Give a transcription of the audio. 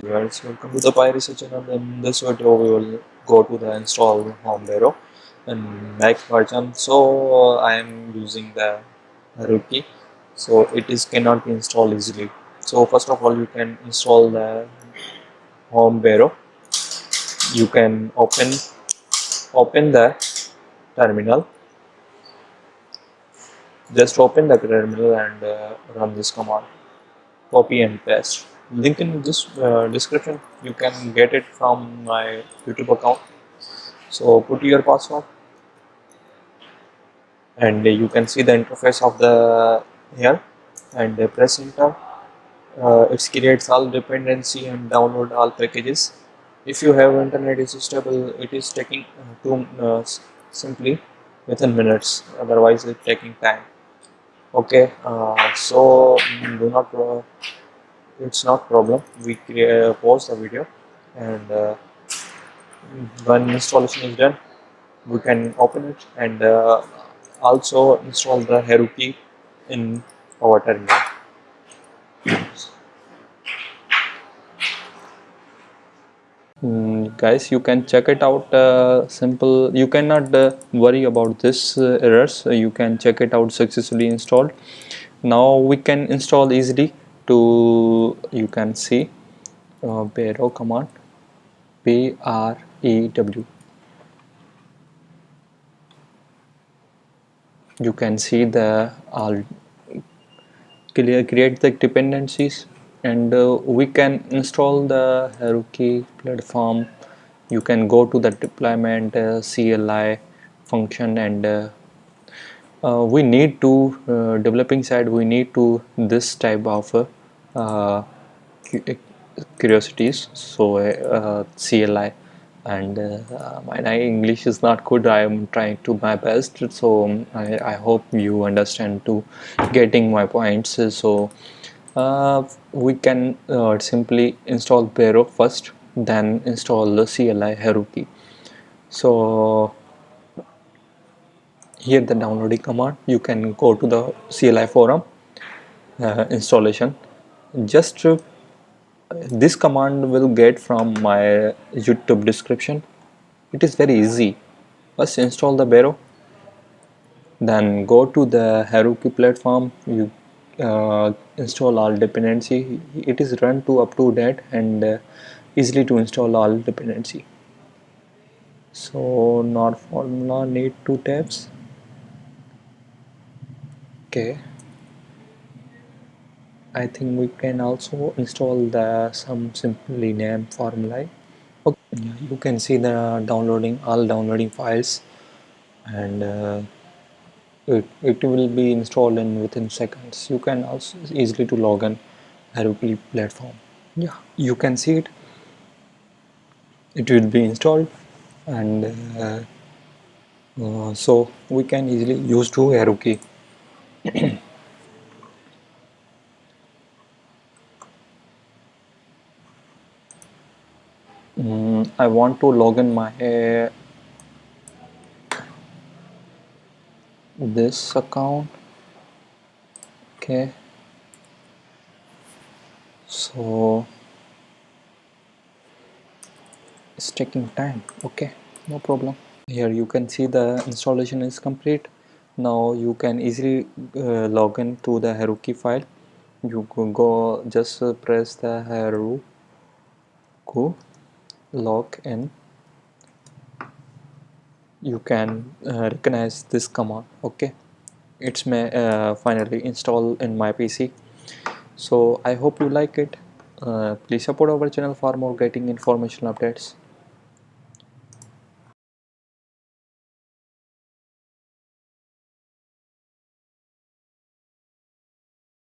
Guys, welcome to the Pyresearch channel. In this video, we will go to the install Homebrew in Mac version. So I am using the rookie, so it is cannot be installed easily. So first of all, you can install the Homebrew. You can open the terminal. Just open the terminal and run this command. Copy and paste. Link in this description. You can get it from my YouTube account. So put your password and you can see the interface of the here and press enter. It creates all dependency and download all packages. If you have internet is stable, it is taking simply within minutes. Otherwise, it's taking time. Okay, so do not. It's not problem. We pause the video and when installation is done, we can open it and also install the Heroku in our terminal. Guys, you can check it out. Simple. You cannot worry about this errors. You can check it out successfully installed. Now we can install easily. To you can see brew command, brew. You can see the all create the dependencies and we can install the Heroku platform. You can go to the deployment CLI function and we need to developing side, we need to this type of uh, curiosities. So CLI and my English is not good. I am trying to my best, so I hope you understand to getting my points. So we can simply install Pero first, then install the CLI Heroku. So here the downloading command, you can go to the CLI forum installation. Just this command will get from my YouTube description. It is very easy. First install the Pero, then go to the Heroku platform. You install all dependency. It is run to up to date and easily to install all dependency. So not formula need 2 tabs. Okay, I think we can also install the some simply name formula. Okay, you can see the downloading all downloading files and it will be installed in within seconds. You can also easily to log in Heroku platform. Yeah, you can see it. It will be installed and so we can easily use to Heroku. I want to log in my this account. Okay, so it's taking time. Okay, no problem. Here you can see the installation is complete. Now you can easily log in to the Heroku file. You can go just press the Heroku log in. You can recognize this command. Okay, it's finally installed in my PC. So I hope you like it. Please support our channel for more getting information updates.